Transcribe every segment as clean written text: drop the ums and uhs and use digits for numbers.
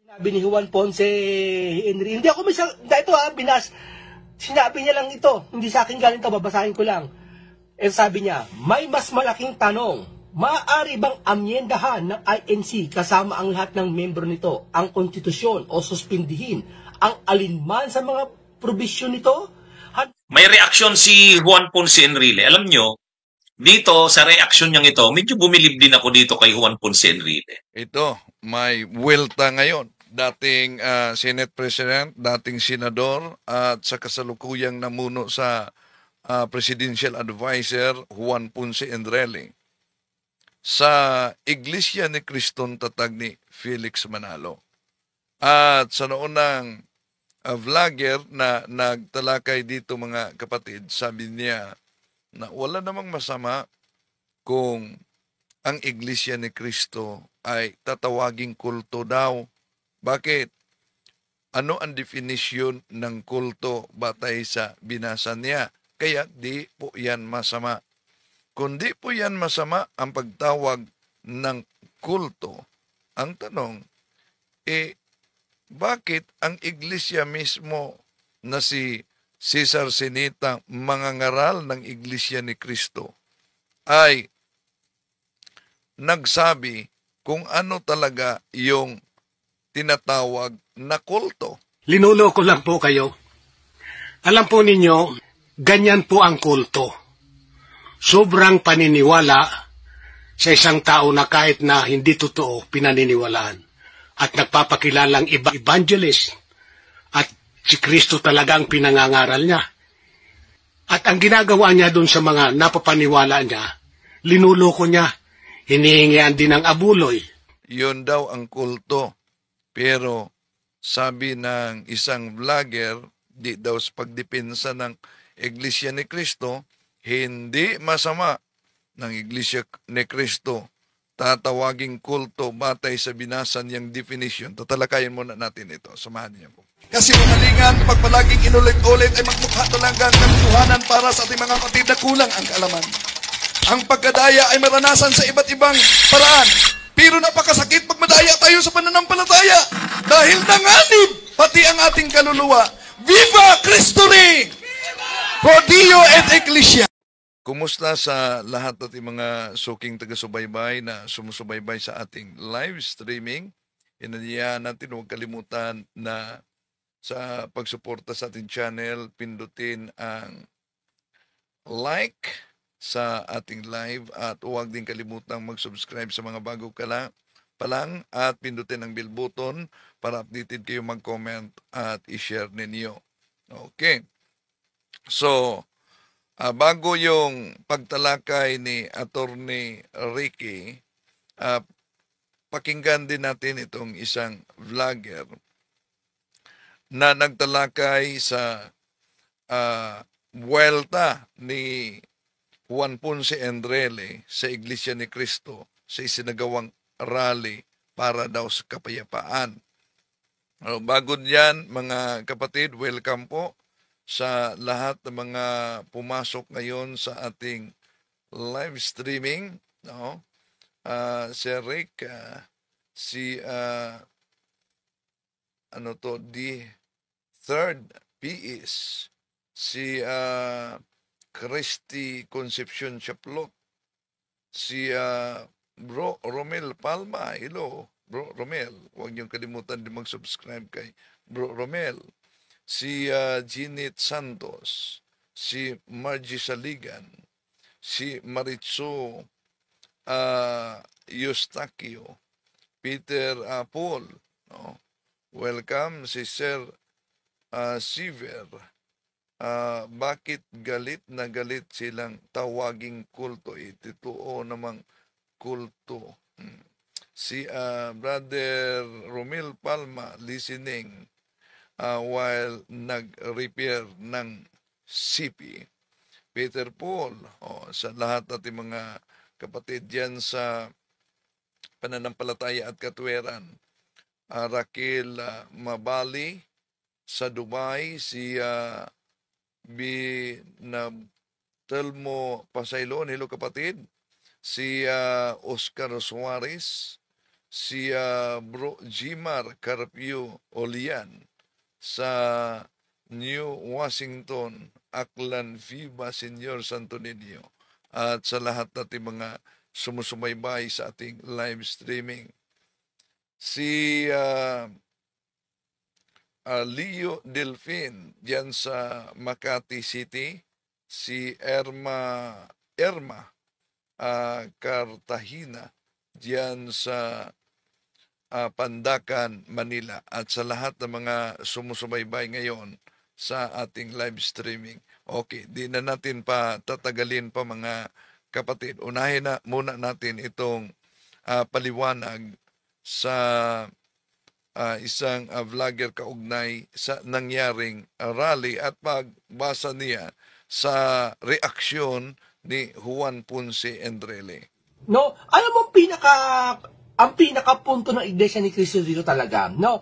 Sinabi ni Juan Ponce Henry, hindi ako ito sinabi niya lang ito, hindi sa akin galing ito, babasahin ko lang. Sabi niya, may mas malaking tanong, maaari bang amyendahan ng INC kasama ang lahat ng membro nito, ang konstitusyon o suspindihin ang alinman sa mga probisyon nito? May reaksyon si Juan Ponce Enrile. Alam nyo, dito sa reaksyon niyang ito, medyo bumilib din ako dito kay Juan Ponce Enrile. Ito, may welta ngayon. Dating Senate President, dating Senador, at sa kasalukuyang namuno sa Presidential Advisor Juan Ponce Enrile. Sa Iglesia ni Criston tatag ni Felix Manalo. At sa noonang vlogger na nagtalakay dito mga kapatid, sabi niya na wala namang masama kung ang Iglesia ni Cristo ay tatawaging kulto daw. Bakit? Ano ang definition ng kulto batay sa binasa niya? Kaya di po yan masama. Kung di po yan masama ang pagtawag ng kulto, ang tanong, bakit ang iglesia mismo na si Cesar Sinita, mangangaral ng Iglesia ni Cristo, ay nagsabi kung ano talaga yung tinatawag na kulto? Linuloko lang po kayo. Alam po ninyo, ganyan po ang kulto. Sobrang paniniwala sa isang tao na kahit na hindi totoo, pinaniniwalaan. At nagpapakilalang evangelist. At si Kristo talaga ang pinangangaral niya. At ang ginagawa niya doon sa mga napapaniwala niya, linuloko niya, hinihingian din ng abuloy. Yun daw ang kulto. Pero sabi ng isang vlogger, di daw sa pagdepensa ng Iglesia ni Cristo, hindi masama ng Iglesia ni Cristo tatawaging kulto batay sa binasa niyang definition. Tatalakayin muna natin ito. Samahan niyo po. Kasi mamalingan, pag palaging inulit-ulit ay magmukha talaga ng katuhanan para sa ating mga kapatid na kulang ang kaalaman. Ang pagkadaya ay maranasan sa iba't ibang paraan. Pero napakasakit pag madaya tayo sa pananampalataya. Dahil nanganib pati ang ating kaluluwa. Viva Cristo Rey! Pro Dio et Ecclesia! Kumusta sa lahat ating mga suking taga-subaybay na sumusubaybay sa ating live streaming? Inanyayahan natin, huwag kalimutan na sa pagsuporta sa ating channel, pindutin ang like sa ating live at huwag din kalimutang mag-subscribe sa mga bago pa lang at pindutin ang bell button para updated kayo mag-comment at i-share ninyo. Okay. So, bago yung pagtalakay ni Attorney Ricky, pakinggan din natin itong isang vlogger na nagtalakay sa vuelta ni Juan Ponce Enrile sa Iglesia ni Cristo sa isinagawang rally para daw sa kapayapaan. Bago diyan, mga kapatid, welcome po sa lahat ng mga pumasok ngayon sa ating live streaming. No? Sir Rick, si the third PIS, si Christy Concepcion Chaplot, si Bro Romel Palma. Hello, Bro Romel. Huwag niyong kalimutan din mag-subscribe kay Bro Romel. Si Ginit Santos, si Margie Saligan, si Maritzo Eustaquio, Peter Paul. No? Welcome si Sir Siver. Bakit galit na galit silang tawaging kulto? Totoo namang kulto. Si Brother Romel Palma listening while nag-repair ng CP. Peter Paul, sa lahat natin mga kapatid dyan sa pananampalataya at katwiran. Raquel Mabali sa Dubai, si Telmo Pasaylon, hello kapatid. Si Oscar Suarez, si Bro Jimar Carpio Olian sa New Washington, Aklan Viva Senior Santo Niño, at sa lahat natin mga sumusubaybay sa ating live streaming. Si Leo Delfin diyan sa Makati City, si Erma Cartagena diyan sa Pandakan, Manila, at sa lahat ng mga sumusubaybay ngayon sa ating live streaming. Okay, di na natin pa tatagalin pa mga kapatid. Unahin na muna natin itong paliwanag sa isang vlogger kaugnay sa nangyaring rally at pagbasa niya sa reaksyon ni Juan Ponce Enrile. No, alam mo ang pinakapunto ng Iglesia ni Cristo dito talaga, no?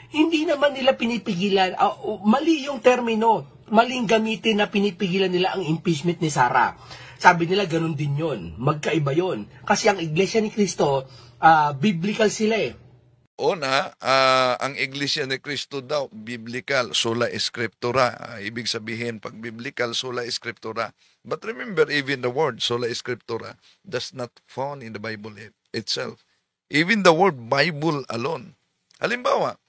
Hindi naman nila pinipigilan, mali yung termino, maling gamitin na pinipigilan nila ang impeachment ni Sara. Sabi nila ganun din yun, magkaiba yun. Kasi ang Iglesia ni Cristo, biblical sila eh. Una, ang Iglesia ni Cristo daw, biblical, sola scriptura. Ibig sabihin, pag biblical, sola scriptura. But remember, even the word sola scriptura does not found in the Bible itself. Even the word Bible alone. Halimbawa,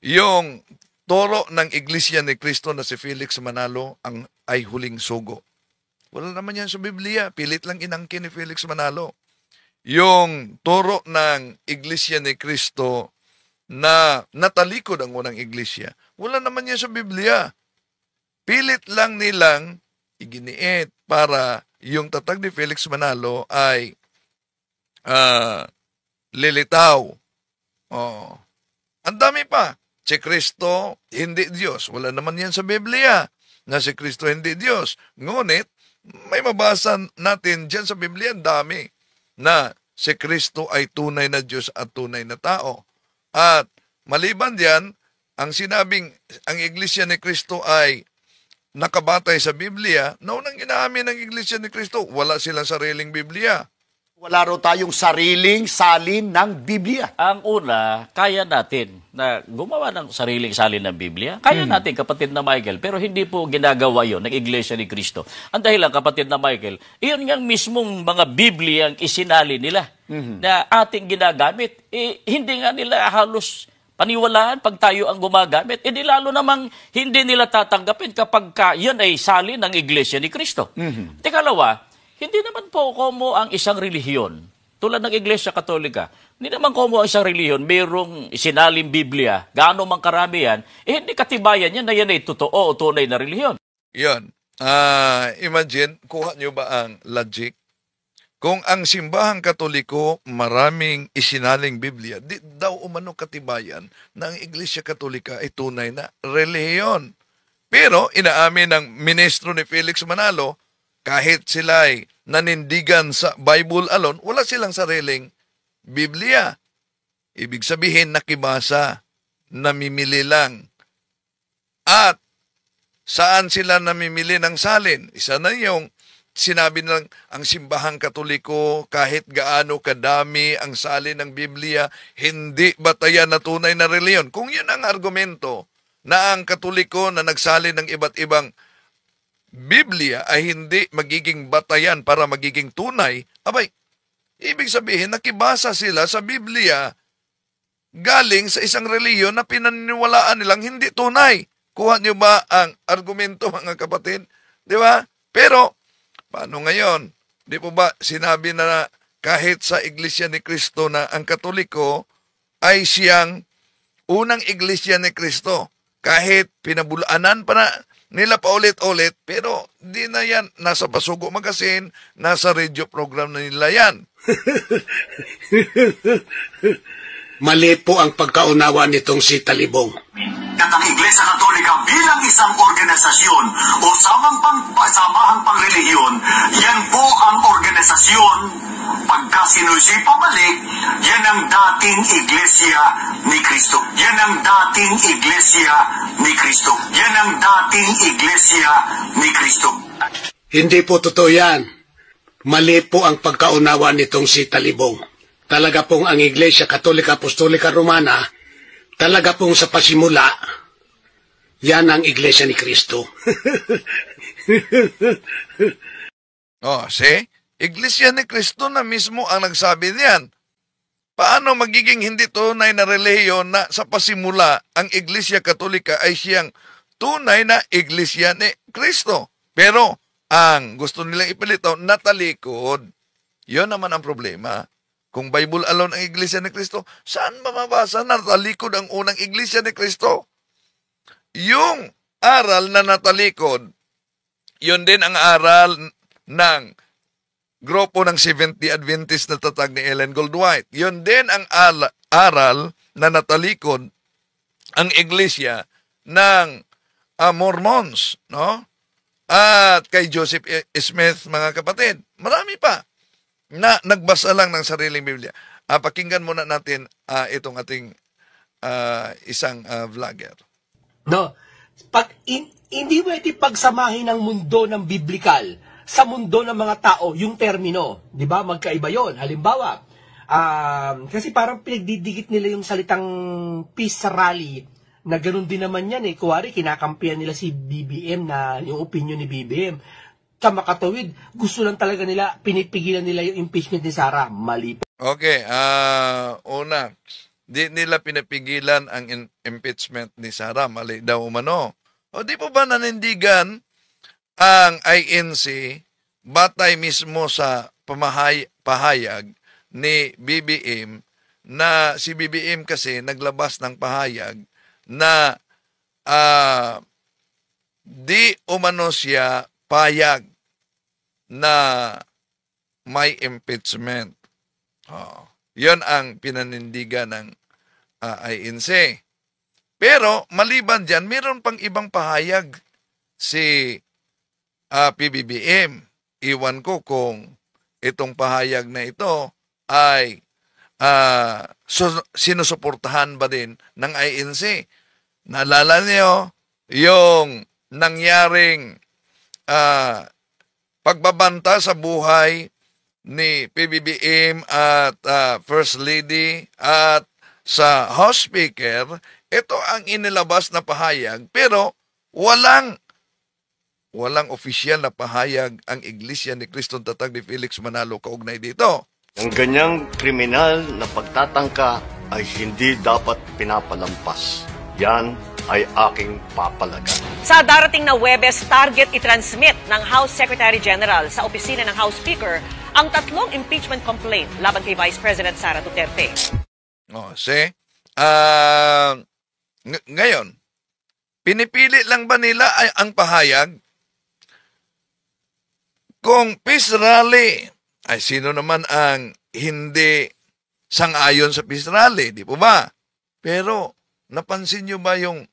yung toro ng Iglesia ni Cristo na si Felix Manalo ay huling sugo. Wala naman yan sa Biblia. Pilit lang inangkin ni Felix Manalo. Yung turo ng Iglesia ni Cristo na natalikod ang unang iglesia, wala naman yan sa Biblia. Pilit lang nilang iginiit para yung tatag ni Felix Manalo ay lilitaw. Ang dami pa. Si Kristo hindi Diyos. Wala naman yan sa Biblia na si Kristo hindi Diyos. Ngunit, may mabasa natin dyan sa Biblia, dami na si Kristo ay tunay na Diyos at tunay na tao. At maliban diyan, ang sinabing ang Iglesia ni Kristo ay nakabatay sa Biblia, naunang inaamin ng Iglesia ni Kristo, wala silang sariling Biblia. Wala raw tayong sariling salin ng Biblia. Ang una, kaya natin na gumawa ng sariling salin ng Biblia. Kaya natin, kapatid na Michael, pero hindi po ginagawa yon ng Iglesia ni Cristo. Ang dahilan, kapatid na Michael, iyon nga mismong mga Biblia ang isinali nila na ating ginagamit. Hindi nga nila halos paniwalaan pag tayo ang gumagamit. Di lalo namang hindi nila tatanggapin kapag yan ay salin ng Iglesia ni Cristo. Tikalawa, hindi naman po komo ang isang relihiyon. Tulad ng Iglesia Katolika, hindi naman komo ang isang relihiyon, mayroong isinaling Biblia, gaano mang karami yan, hindi katibayan yan na yan ay totoo o tunay na relihiyon. Yan. Imagine, kuha nyo ba ang logic? Kung ang simbahang Katoliko maraming isinaling Biblia, di daw umano katibayan na ang Iglesia Katolika ay tunay na relihiyon. Pero inaamin ng ministro ni Felix Manalo, kahit sila ay nanindigan sa Bible alone, wala silang sariling Biblia. Ibig sabihin, nakibasa, namimili lang. At saan sila namimili ng salin? Isa na yung sinabi ng ang simbahang Katoliko, kahit gaano kadami ang salin ng Biblia, hindi batayan na tunay na reliyon. Kung yun ang argumento na ang Katoliko na nagsalin ng iba't ibang Biblia ay hindi magiging batayan para magiging tunay, abay, ibig sabihin, nakibasa sila sa Biblia galing sa isang reliyon na pinaniniwalaan nilang hindi tunay. Kuha niyo ba ang argumento, mga kapatid? Di ba? Pero, paano ngayon? Di po ba sinabi na kahit sa Iglesia ni Cristo na ang Katoliko ay siyang unang Iglesia ni Cristo? Kahit pinabulaanan pa na nila paulit-ulit, pero di na yan. Nasa Basugo Magazine, nasa radio program na nila yan. Mali po ang pagkaunawa nitong si Talibong. At ang Iglesia Katolika bilang isang organisasyon o samahang pangrelihiyon, yan po ang organisasyon. Pagka sinusipa balik, yan ang dating Iglesia ni Cristo. Yan ang dating Iglesia ni Cristo. Yan ang dating Iglesia ni Cristo. Hindi po totoo yan. Mali po ang pagkaunawa nitong si Talibong. talaga pong ang Iglesia Katolika Apostolika Romana, talaga pong sa pasimula, yan ang Iglesia ni Kristo. Oh, see? Iglesia ni Cristo na mismo ang nagsabi niyan. Paano magiging hindi tunay na relihiyon na sa pasimula ang Iglesia Katolika ay siyang tunay na Iglesia ni Cristo? Pero ang gusto nilang ipilito, natalikod. Yun naman ang problema. Kung Bible alone ang Iglesia ni Cristo, saan mamabasa na natalikod ang unang Iglesia ni Cristo? Yung aral na natalikod, yun din ang aral ng grupo ng 70 Adventist na tatag ni Ellen Goldwhite. Yun din ang aral na natalikod ang Iglesia ng Mormons, no? At kay Joseph Smith, mga kapatid. Marami pa na nagbasa lang ng sariling Biblia. Pakinggan muna natin itong ating isang vlogger. No? Hindi pwede pagsamahin ng mundo ng biblikal sa mundo ng mga tao, yung termino. Di ba? Magkaiba yon. Halimbawa, kasi parang pinagdidikit nila yung salitang peace rally, na ganun din naman yan eh. Kuwari, kinakampihan nila si BBM na yung opinion ni BBM. Kamakatawid, gusto lang talaga nila, pinipigilan nila yung impeachment ni Sara. Mali po. Okay, una, di nila pinapigilan ang impeachment ni Sara. Mali daw umano. O di po ba nanindigan ang INC batay mismo sa pahayag ni BBM na si BBM kasi naglabas ng pahayag na di umano siya payag na may impeachment. Yon ang pinanindigan ng INC. Pero maliban dyan, mayroon pang ibang pahayag si PBBM. Iwan ko kung itong pahayag na ito ay sinusuportahan ba din ng INC. Naalala niyo yung nangyaring pagbabanta sa buhay ni PBBM at First Lady at sa House Speaker. Ito ang inilabas na pahayag, pero walang opisyal na pahayag ang Iglesia ni Cristo Tatag ni Felix Manalo kaugnay dito. Ang ganyang kriminal na pagtatangka ay hindi dapat pinapalampas. Yan ay aking papalagan. Sa darating na Huwebes, target i-transmit ng House Secretary General sa opisina ng House Speaker ang 3 impeachment complaint laban kay Vice President Sara Duterte. Ngayon, pinipili lang ba nila ay ang pahayag? Kung peace rally, ay sino naman ang hindi sang-ayon sa peace rally, di po ba? Pero, napansin nyo ba yung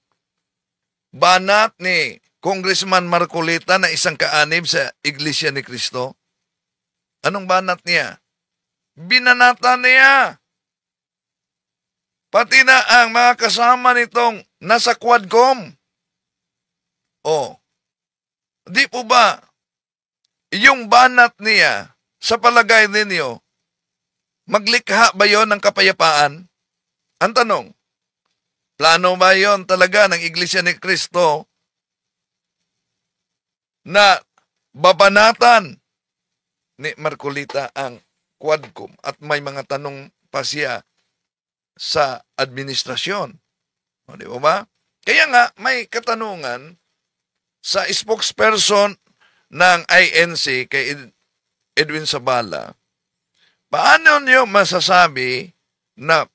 banat ni Congressman Marcolita na isang kaanib sa Iglesia ni Cristo? Anong banat niya? Binanata niya. Pati na ang mga kasama nitong nasa Quadcom. Di po ba yung banat niya, sa palagay ninyo, maglikha ba yon ng kapayapaan? Ang tanong, plano ba yon talaga ng Iglesia ni Cristo na babanatan ni Marcolita ang Quadcom at may mga tanong pa siya sa administrasyon? Di ba? Kaya nga, may katanungan sa spokesperson ng INC kay Edwin Sabala, paano niyo masasabi na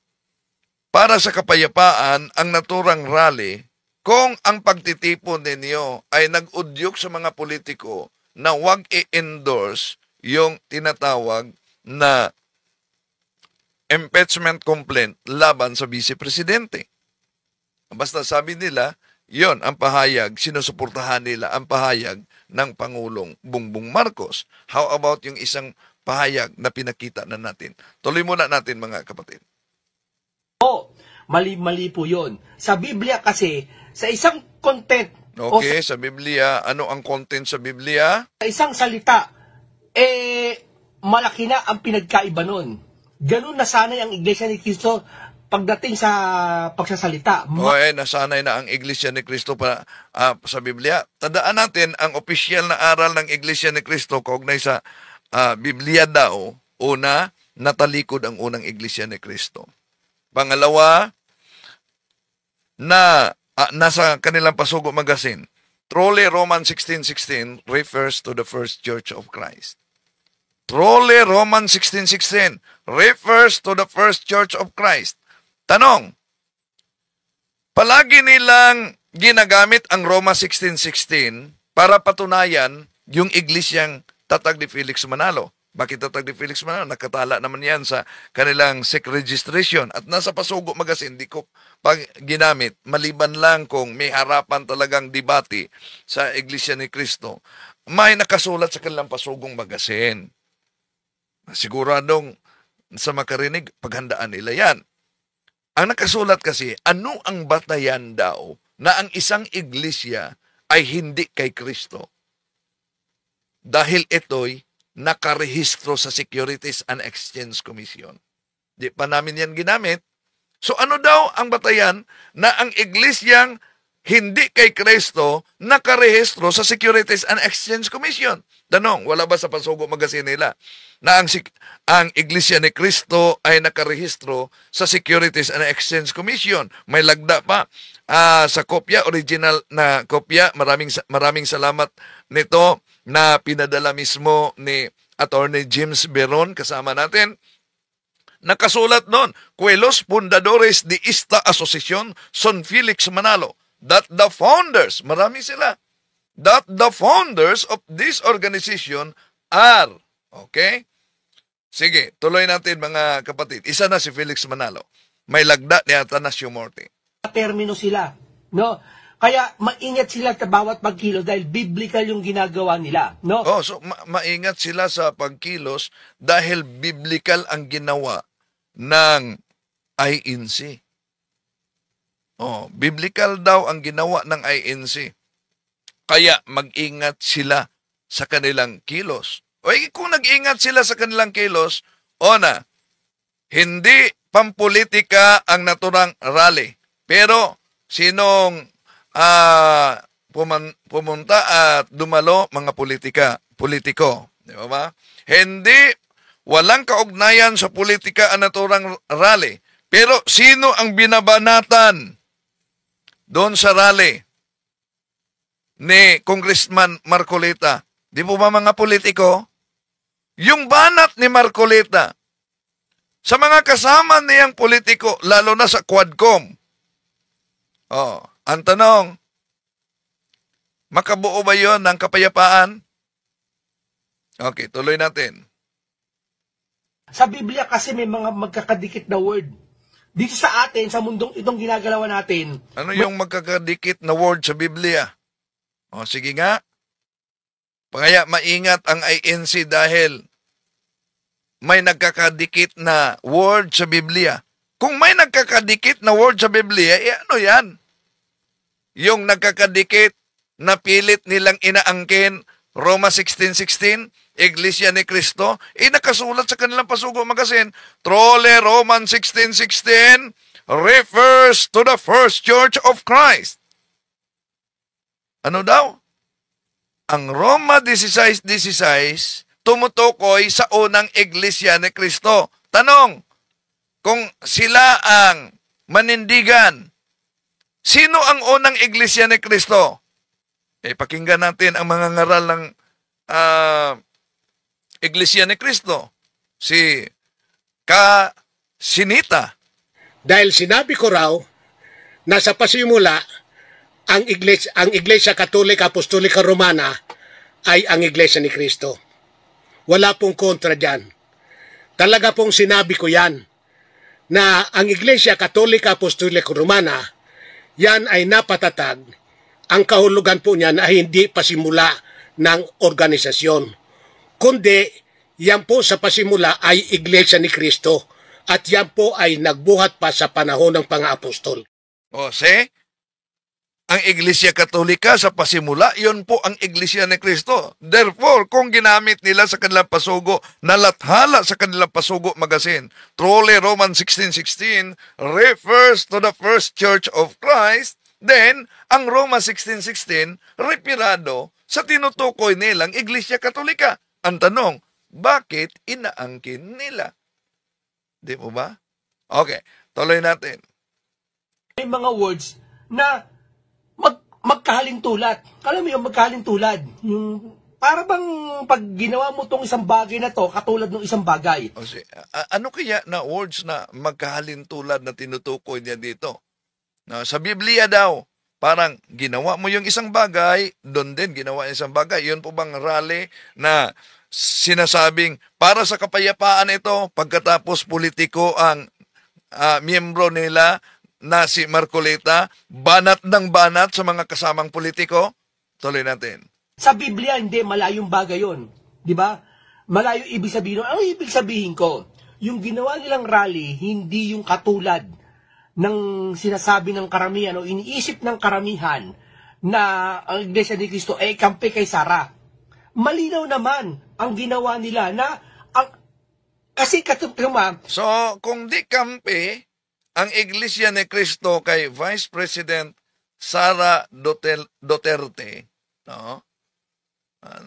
para sa kapayapaan ang naturang rally kung ang pagtitipon ninyo ay nag-udyok sa mga politiko na huwag i-endorse yung tinatawag na impeachment complaint laban sa vice-presidente? Basta sabi nila, yon ang pahayag, sinusuportahan nila ang pahayag ng Pangulong Bongbong Marcos. How about yung isang pahayag na pinakita na natin? Tuloy muna natin, mga kapatid. Mali po yun. Sa Biblia kasi, sa isang content, okay, sa Biblia, ano ang content sa Biblia? Sa isang salita, malaki na ang pinagkaiba nun. Ganun nasanay ang Iglesia ni Cristo pagdating sa pagsasalita. Nasanay na ang Iglesia ni Cristo sa Biblia. Tandaan natin, ang opisyal na aral ng Iglesia ni Cristo kaugnay sa Biblia daw, una, natalikod ang unang Iglesia ni Cristo. Pangalawa, nasa kanilang Pasugo Magazine, truly Romans 16:16 refers to the first church of Christ. Truly Romans 16:16 refers to the first church of Christ. Tanong, palagi nilang ginagamit ang Roma 16:16 para patunayan yung iglesyang tatag ni Felix Manalo. Bakit tatag ni Felix Manalo? Nakatala naman yan sa kanilang SEC registration. At nasa Pasugo Magazine, di ko pag ginamit, maliban lang kung may harapan talagang debate sa Iglesia ni Cristo, may nakasulat sa kanilang Pasugong Magazine. Siguradong sa makarinig, paghandaan nila yan. Ang nakasulat kasi, ano ang batayan daw na ang isang iglesia ay hindi kay Kristo? Dahil ito'y nakarehistro sa Securities and Exchange Commission. Di pa namin yan ginamit. So ano daw ang batayan na ang iglesyang hindi kay Kristo nakarehistro sa Securities and Exchange Commission? Tanong, wala ba sa Pasugo Magazine nila na ang Iglesia ni Cristo ay nakarehistro sa Securities and Exchange Commission? May lagda pa sa kopya, original na kopya. Maraming salamat nito na pinadala mismo ni Attorney James Beron kasama natin. Nakasulat doon, Cuelos Fundadores de esta Asociación son Felix Manalo, that the founders, marami sila, that the founders of this organization are, okay? Sige, tuloy natin mga kapatid. Isa na si Felix Manalo. May lagda ni Atanasio Morte. Termino sila, no? Kaya maingat sila sa bawat pagkilos dahil biblical yung ginagawa nila, no? So maingat sila sa pagkilos dahil biblical ang ginawa ng INC. Biblical daw ang ginawa ng INC. Kaya mag-ingat sila sa kanilang kilos. Kung nag-ingat sila sa kanilang kilos, hindi pampolitika ang naturang rally. Pero sinong pumunta at dumalo, mga politiko. Di ba? Walang kaugnayan sa politika ang naturang rally. Pero sino ang binabanatan doon sa rally ni Congressman Marcoleta? Di po ba mga politiko? Yung banat ni Marcoleta sa mga kasama niyang politiko, lalo na sa Quadcom. Ang tanong, makabuo ba yon ng kapayapaan? Okay, tuloy natin. Sa Biblia kasi may mga magkakadikit na word. Dito sa atin, sa mundong itong ginagalawan natin. Ano yung magkakadikit na word sa Biblia? Sige nga. Kaya maingat ang INC dahil may nagkakadikit na word sa Biblia. Kung may nagkakadikit na word sa Biblia, ano yan? Yung nagkakadikit na pilit nilang inaangkin, Roma 16:16, Iglesia ni Cristo, nakasulat sa kanilang Pasugo Magazine, Trole Roman 16:16 refers to the first church of Christ. Ano daw? Ang Roma 16:16 tumutukoy sa unang Iglesia ni Cristo. Tanong, kung sila ang manindigan, sino ang unang Iglesia ni Cristo? Pakinggan natin ang mga ngaral ng Iglesia ni Cristo. Si Sinita. Dahil sinabi ko raw na sa pasimula, ang Iglesia Katolika Apostolika Romana ay ang Iglesia ni Cristo. Wala pong kontra dyan. Talaga pong sinabi ko yan, na ang Iglesia Katolika Apostolika Romana, yan ay napatatag. Ang kahulugan po niyan ay hindi pasimula ng organisasyon, kundi yan po sa pasimula ay Iglesia ni Cristo at yan po ay nagbuhat pa sa panahon ng pang-apostol. ang Iglesia Katolika sa pasimula, yun po ang Iglesia ni Cristo. Therefore, kung ginamit nila sa kanilang pasugo, nalathala sa kanilang pasugo magasin, truly Romans 16:16 refers to the first church of Christ, then ang Romans 16:16 repirado sa tinutukoy nilang Iglesia Katolika. Ang tanong, bakit inaangkin nila? Di mo ba? Okay, tuloy natin. May mga words na magkahalintulad. Alam mo yung magkahalintulad? Yung para bang pag ginawa mo tong isang bagay na to, katulad ng isang bagay. Ano kaya na words na magkahalintulad na tinutukoy niya dito? Sa Biblia daw, parang ginawa mo yung isang bagay, doon din ginawa yung isang bagay. Yun po bang rally na sinasabing para sa kapayapaan ito, pagkatapos politiko ang miyembro nila, na si Marcoleta, banat ng banat sa mga kasamang politiko? Tuloy natin. Sa Biblia, hindi, malayong bagay yun. Di ba? Malayo ibig sabihin. Ano ibig sabihin ko? Yung ginawa nilang rally, hindi yung katulad ng sinasabi ng karamihan o iniisip ng karamihan na ang Iglesia ni Cristo ay kampi kay Sara. Malinaw naman ang ginawa nila na kasi So, kung di kampi ang Iglesia ni Cristo kay Vice President Sara Duterte, no?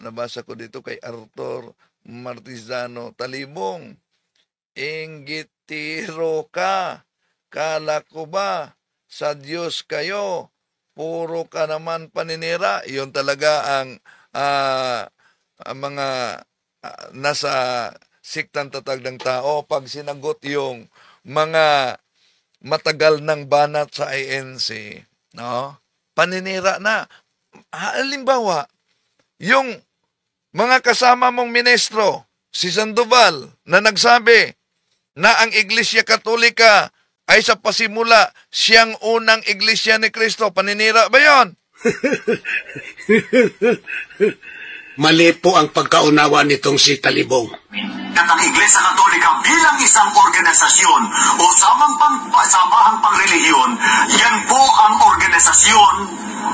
Nabasa ko dito kay Arthur Martizano Talibong, inggitiro ka, kala ko ba sa Diyos kayo, puro ka naman paninira. Yun talaga ang mga nasa siktang tatag ng tao pag sinagot yung mga matagal ng banat sa INC, no? Paninira na. Halimbawa, yung mga kasama mong ministro, si Sandoval, na nagsabi na ang Iglesia Katolika ay sa pasimula siyang unang Iglesia ni Cristo. Paninira ba yon? Mali po ang pagkaunawa nitong si Talibong. At ang Iglesia Katolika bilang isang organisasyon o samahang pangrelihiyon, yan po ang organisasyon.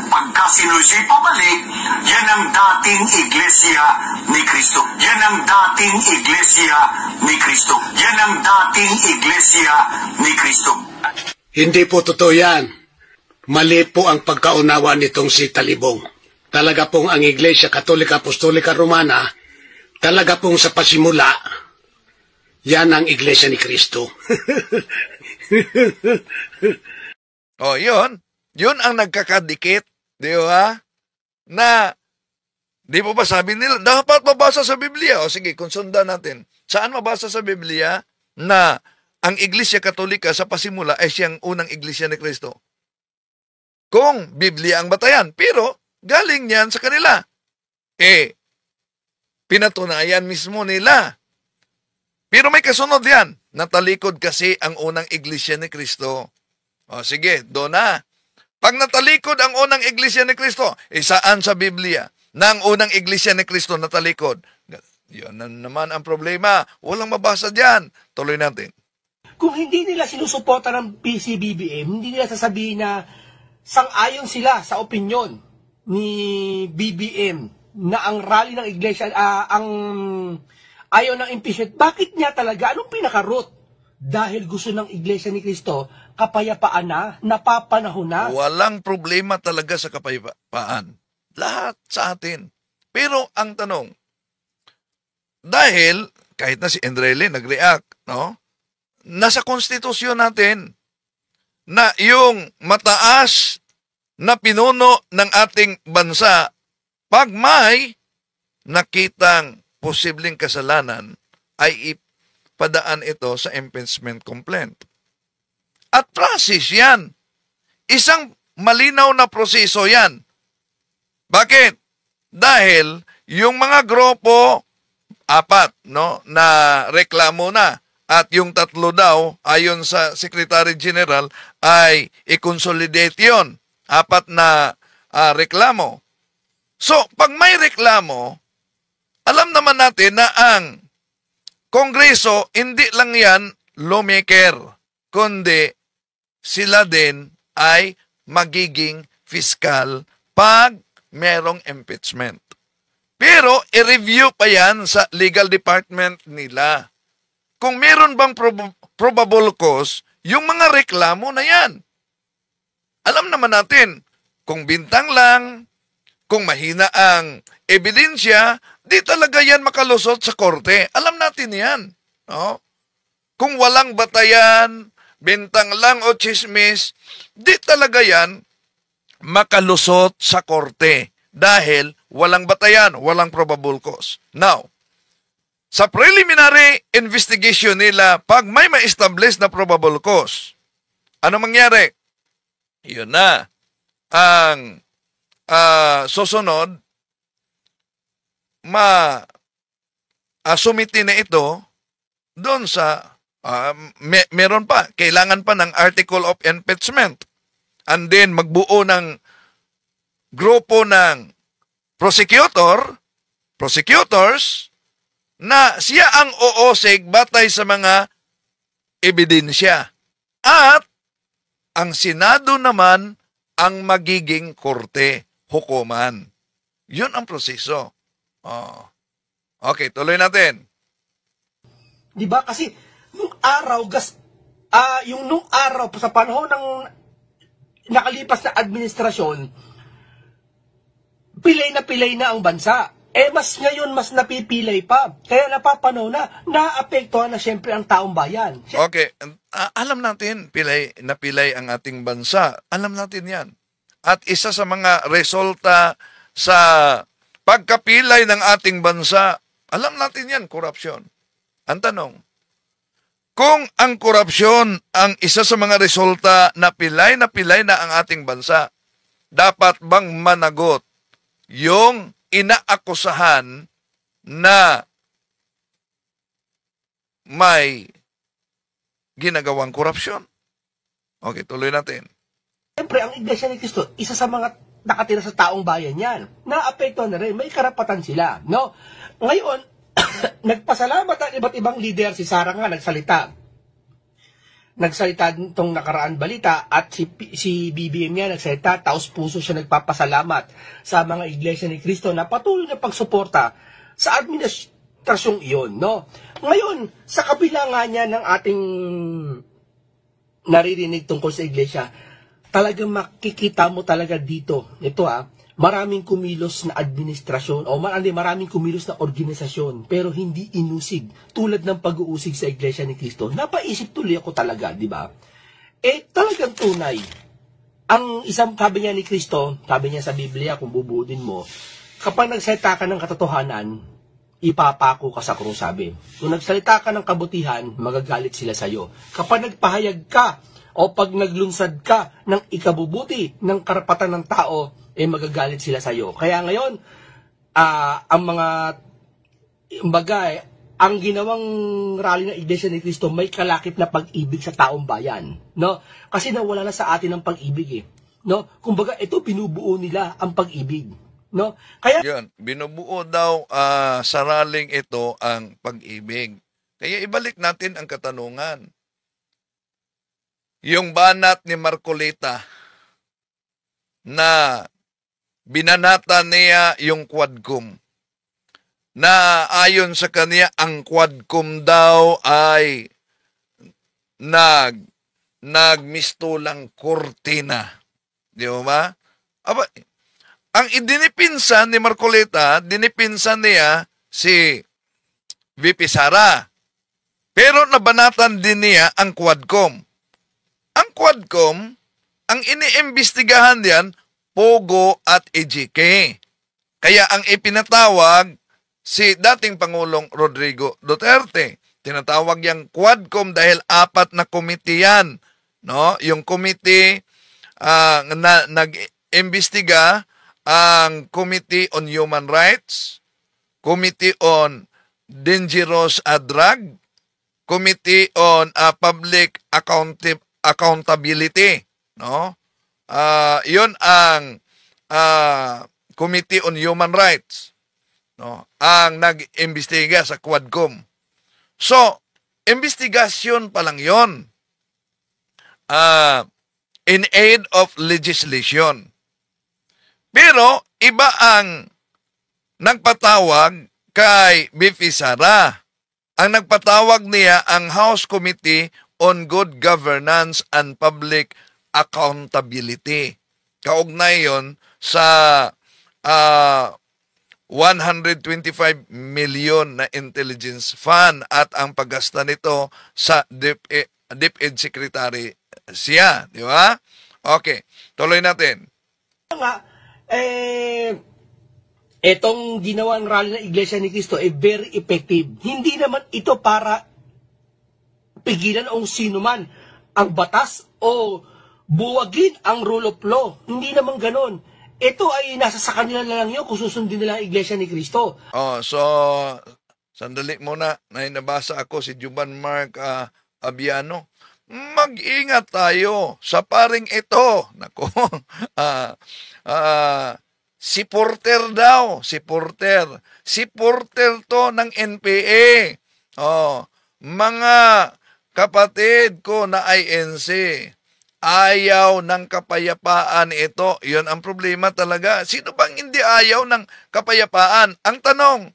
Pagka sinusi pabalik, yan ang dating Iglesia ni Cristo. Yan ang dating Iglesia ni Cristo. Yan ang dating Iglesia ni Cristo. Hindi po totoo yan. Mali po ang pagkaunawa nitong si Talibong. Talaga pong ang Iglesia Katolika Apostolika Romana, talaga pong sa pasimula, yan ang Iglesia ni Cristo. Yun. Yun ang nagkakadikit, di ba? Na, di po ba sabi nila, dapat mabasa sa Biblia. O sige, kung sundan natin. Saan mabasa sa Biblia na ang Iglesia Katolika sa pasimula ay siyang unang Iglesia ni Cristo? Kung Biblia ang batayan. Pero, galing yan sa kanila. Pinatunayan mismo nila. Pero may kasunod yan. Natalikod kasi ang unang Iglesia ni Cristo. O sige, doon na. Pag natalikod ang unang Iglesia ni Cristo, saan sa Biblia na ang unang Iglesia ni Cristo natalikod? Yan na naman ang problema. Walang mabasa diyan. Tuloy natin. Kung hindi nila sinusuporta ng PCBBM, hindi nila sasabihin na sang-ayon sila sa opinyon ni BBM na ang rally ng Iglesia, ang ayaw ng impeachment. Bakit niya talaga? Anong pinaka-root? Dahil gusto ng Iglesia ni Cristo, kapayapaan na, napapanahon na. Walang problema talaga sa kapayapaan. Lahat sa atin. Pero ang tanong, dahil, kahit na si Enrile nag-react, no? Nasa konstitusyon natin na yung mataas na pinuno ng ating bansa, pag may nakitang posibleng kasalanan, ay padaan ito sa impeachment complaint. At process yan. Isang malinaw na proseso yan. Bakit? Dahil yung mga grupo, 4, no, na reklamo na, at yung 3 daw, ayon sa Secretary General, ay i-consolidate yun. 4 na reklamo. So, pag may reklamo, alam naman natin na ang Kongreso, hindi lang yan lawmaker, kundi sila din ay magiging fiscal pag merong impeachment. Pero i-review pa yan sa legal department nila. Kung meron bang probable cause, yung mga reklamo na yan. Alam naman natin, kung bintang lang, kung mahina ang ebidensya, di talaga yan makalusot sa korte. Alam natin yan. No? Kung walang batayan, bintang lang o chismis, di talaga yan makalusot sa korte dahil walang batayan, walang probable cause. Now, sa preliminary investigation nila, pag may ma-establish na probable cause, ano mangyari? Yun na. Ang susunod, sumiti na ito doon sa, meron pa, kailangan pa ng article of impeachment. And then, magbuo ng grupo ng prosecutors, na siya ang oosig batay sa mga ebidensya. At ang Senado naman ang magiging korte, hukuman. Yun ang proseso. Okay, tuloy natin. Di ba? Kasi nung araw, nung araw sa panahon ng nakalipas na administrasyon, pilay na ang bansa. Ngayon, mas napipilay pa. Kaya napapanaw naapektuhan na siyempre ang taong bayan. Okay, alam natin, pilay ang ating bansa. Alam natin yan. At isa sa mga resulta sa pagkapilay ng ating bansa, alam natin yan, korupsyon. Ang tanong, kung ang korupsyon ang isa sa mga resulta na pilay na ang ating bansa, dapat bang managot yung inaakusahan na may ginagawang korupsyon? Okay, tuloy natin. Siyempre, ang Iglesia ni Cristo, isa sa mga nakatira sa taong bayan yan. Naapektuhan na rin, may karapatan sila. No? Ngayon, nagpasalamat ang iba't ibang leader. Si Sara nga nagsalita nitong nakaraan balita at si BBM nga nagsalita, taos puso siya nagpapasalamat sa mga Iglesia ni Cristo na patuloy na pagsuporta sa administrasyong iyon. No? Ngayon, sa kabila nga niya ng ating naririnig tungkol sa Iglesia, talagang makikita mo talaga dito, maraming kumilos na administrasyon o maraming kumilos na organisasyon pero hindi inusig tulad ng pag-uusig sa Iglesia ni Cristo. Napaisip tuloy ako talaga, di ba? Talagang tunay. Ang isang sabi niya ni Cristo, sabi niya sa Biblia, kung bubuodin mo, kapag nagsalita ka ng katotohanan, ipapako ka sa krus, sabi. Kung nagsalita ka ng kabutihan, magagalit sila sa iyo. Kapag nagpahayag ka o pag naglunsad ka ng ikabubuti ng karapatan ng tao, magagalit sila sa iyo. Kaya ngayon, ang ginawang rally ng Iglesia ni Cristo may kalakip na pag-ibig sa taong bayan, no? Kasi nawala na sa atin ang pag-ibig, no? Kumbaga, ito binubuo nila ang pag-ibig, no? Kaya yun, binubuo daw sa rallying ito ang pag-ibig. Kaya ibalik natin ang katanungan. Yung banat ni Marcolita na binanata niya yung Quadcom, na ayon sa kanya, ang Quadcom daw ay nagmistulang kortina. Di ba? Ang idinipinsan ni Marcolita, dinipinsan niya si VP Sara. Pero nabanatan din niya ang Quadcom. Ang Quadcom, ang iniimbestigahan diyan, Pogo at EJK. Kaya ang ipinatawag si dating Pangulong Rodrigo Duterte. Tinatawag yang Quadcom dahil 4 na komite yan. No? Yung komite na nag-imbestiga, ang Committee on Human Rights, Committee on Dangerous Drug, Committee on Public Accountability. No? Yun ang Committee on Human Rights, no, ang nag-imbestiga sa Quadcom. So, investigasyon pa lang yun. In aid of legislation. Pero iba ang nagpatawag kay Biffy Sara. Ang nagpatawag niya ang House Committee on Good Governance and Public Accountability. Kaugnay yon sa 125 million na intelligence fund at ang paggasta nito sa DepEd Secretary siya. Di ba? Okay. Tuloy natin. Etong ginawa ng rally ng Iglesia ni Cristo ay very effective. Hindi naman ito para pigilan o sino man ang batas o buwagin ang rule of law. Hindi naman ganon. Ito ay nasa sa kanila na lang yun kung susundin nila ang Iglesia ni Cristo. So, sandali muna. Nabasa ako si Juban Mark Abiano. Mag-ingat tayo sa paring ito. Nako. Si Porter daw, si Porter to ng NPA. Mga kapatid ko na INC, ayaw ng kapayapaan ito. Yun ang problema talaga. Sino bang hindi ayaw ng kapayapaan? Ang tanong,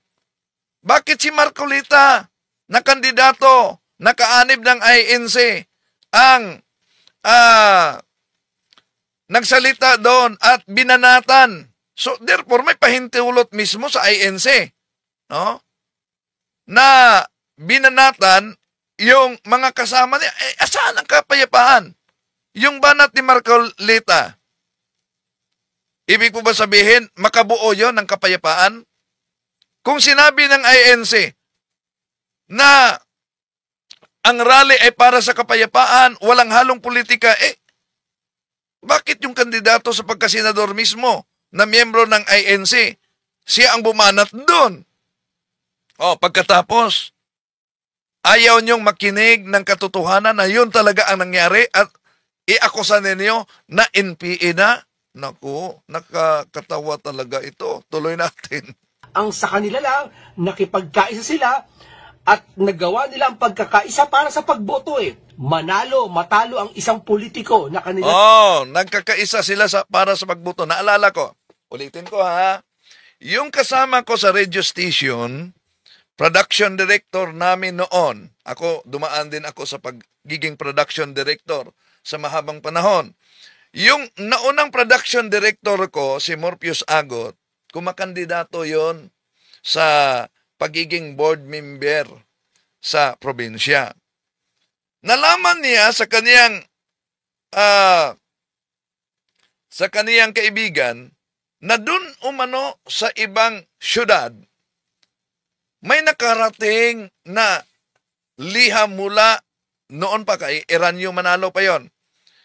bakit si Marcolita na kandidato, nakaanib ng INC, ang nagsalita doon at binanatan? So, therefore, may pahintulot mismo sa INC, no? Na binanatan yung mga kasama niya. Saan ang kapayapaan? Yung banat ni Marcolita, ibig po ba sabihin, makabuo yon ng kapayapaan? Kung sinabi ng INC na ang rally ay para sa kapayapaan, walang halong politika, bakit yung kandidato sa pagkasenador mismo na miyembro ng INC, siya ang bumanat doon? Pagkatapos, ayaw niyong makinig ng katotohanan na yun talaga ang nangyari at iakusa ninyo na NPA na? Naku, nakakatawa talaga ito. Tuloy natin. Ang sa kanila lang, nakipagkaisa sila at nagawa nila ang pagkakaisa para sa pagboto Manalo, matalo ang isang politiko na kanila. Nagkakaisa sila para sa pagboto. Naalala ko. Ulitin ko ha. Yung kasama ko sa radio station, production director namin noon. Ako, dumaan din ako sa pagiging production director sa mahabang panahon. Yung naunang production director ko, si Morpheus Agot, kumakandidato yon sa pagiging board member sa probinsya. Nalaman niya sa kaniyang kaibigan na dun umano sa ibang syudad, may nakarating na liham mula noon pa kay Eranio Manalo pa yon.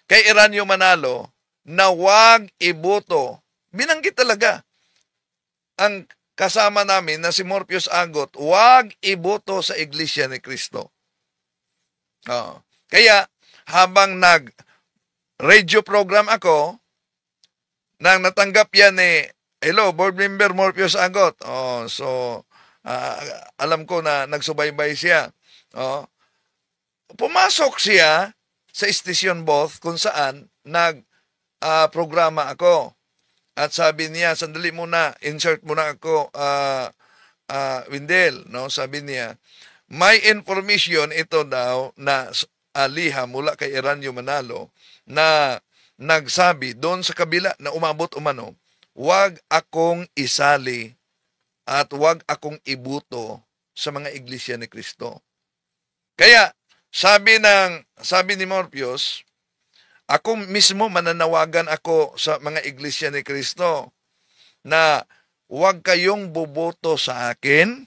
Kay Eranio Manalo na wag iboto. Binanggit talaga ang kasama namin na si Morpheus Agot, wag iboto sa Iglesia ni Cristo. Kaya habang nag-radio program ako, nang natanggap yan hello, board member Morpheus Agot. Alam ko na nagsubaybay siya. Pumasok siya sa station booth kung saan nag-programa ako. At sabi niya, sandali muna, insert muna ako, Windel. No? Sabi niya, may information ito daw na liham mula kay Eranio Manalo na nagsabi doon sa kabila na umabot umano, wag akong isali at wag akong ibuto sa mga iglesia ni Cristo. Kaya, sabi ni Morpheus, ako mismo mananawagan ako sa mga iglesia ni Cristo na wag kayong buboto sa akin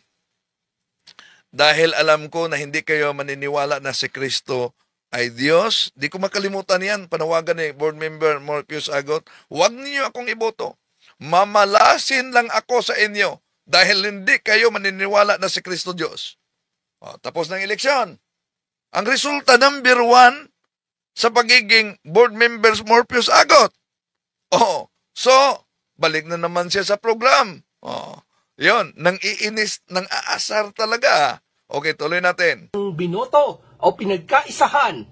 dahil alam ko na hindi kayo maniniwala na si Cristo ay Diyos. Di ko makalimutan yan, panawagan ni board member Morpheus Agot, huwag niyo akong iboto. Mamalasin lang ako sa inyo dahil hindi kayo maniniwala na si Kristo Diyos. Tapos ng eleksyon. Ang resulta, number 1 sa pagiging board members Morpheus Agot. So, balik na naman siya sa program. Yon, nang iinis, nang aasar talaga. Okay, tuloy natin. Binoto o pinagkaisahan,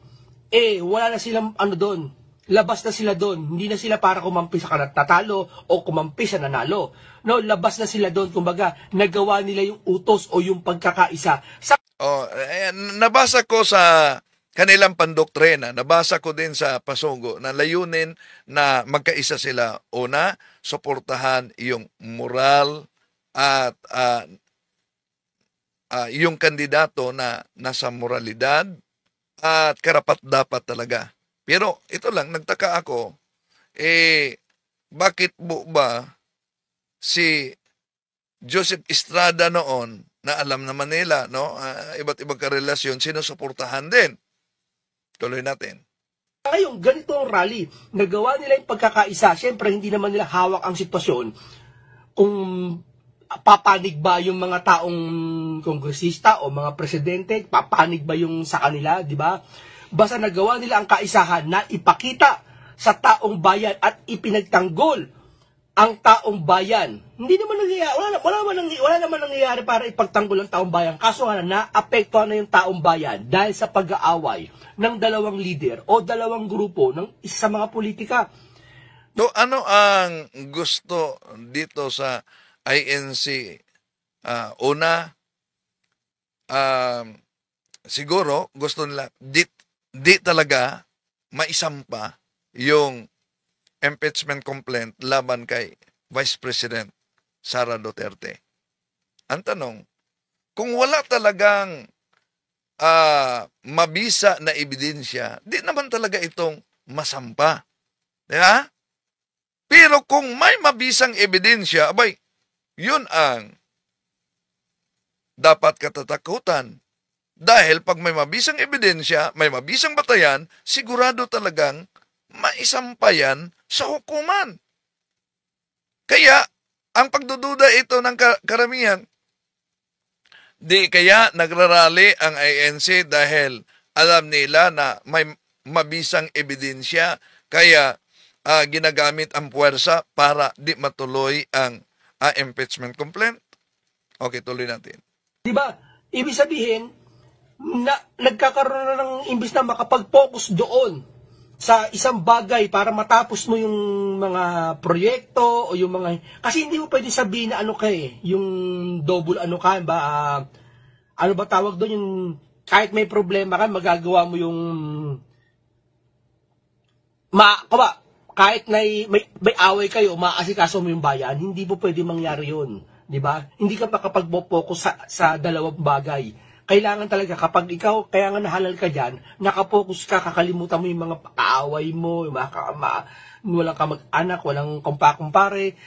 wala na silang doon, Labas na sila doon. Hindi na sila para kumampi sa natalo o kumampi sa nanalo. No, labas na sila doon. Kumbaga, nagawa nila yung utos o yung pagkakaisa. Nabasa ko sa kanilang pandoktrina, nabasa ko din sa Pasugo na layunin na magkaisa sila. Una, suportahan yung moral at yung kandidato na nasa moralidad at karapat-dapat talaga. Pero ito lang, nagtaka ako, bakit ba si Joseph Estrada noon, na alam naman nila, no, iba't ibang karelasyon, sinusuportahan din. Tuloy natin. Ngayon, ganito ang rally. Nagawa nila yung pagkakaisa. Siyempre, hindi naman nila hawak ang sitwasyon kung papanig ba yung mga taong kongresista o mga presidente, papanig ba yung sa kanila, di ba? Basta nagawa nila ang kaisahan na ipakita sa taong bayan at ipinagtanggol ang taong bayan. Hindi naman nangyayari, wala naman nangyayari para ipagtanggol ang taong bayan. Kaso nga naapektuhan na yung taong bayan dahil sa pag-aaway ng dalawang leader o dalawang grupo ng isa sa mga politika. So, ano ang gusto dito sa INC? Una, siguro gusto nila di talaga maisampa yung impeachment complaint laban kay Vice President Sara Duterte. Ang tanong, kung wala talagang mabisa na ebidensya, di naman talaga itong masampa. Diba? Pero kung may mabisang ebidensya, abay, yun ang dapat katatakutan. Dahil pag may mabisang ebidensya, may mabisang batayan, sigurado talagang maisampayan sa hukuman. Kaya, ang pagdududa ito ng karamihan, di kaya nagrarally ang INC dahil alam nila na may mabisang ebidensya, kaya ginagamit ang puwersa para di matuloy ang impeachment complaint. Okay, tuloy natin. Diba? Ibig sabihin, na nagkakaroon na ng imbis na makapag-focus doon sa isang bagay para matapos mo yung mga proyekto o yung mga... Kasi hindi mo pwede sabihin na ano ka yung double ano ka, ba, ano ba tawag doon, yung kahit may problema ka, magagawa mo yung... kahit may away kayo, maasikaso mo yung bayan, hindi mo pwede mangyari yun. Diba? Hindi ka makapag-focus sa dalawang bagay. Kailangan talaga kapag ikaw, kaya nga nahalal ka dyan, nakapokus ka, kakalimutan mo yung mga kaaway mo, yung walang kamag-anak, walang kumpa-kumpare.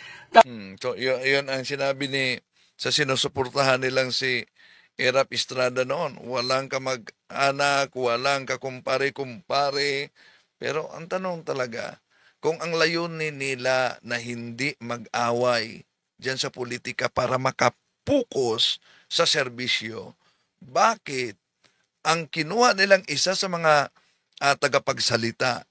So, yun ang sinabi sa sinusuportahan nilang si Erap Estrada noon. Walang kamag-anak, walang kakumpare-kumpare. Pero ang tanong talaga, kung ang layunin nila na hindi mag-away dyan sa politika para makapokus sa serbisyo, bakit ang kinuha nilang isa sa mga tagapagsalita,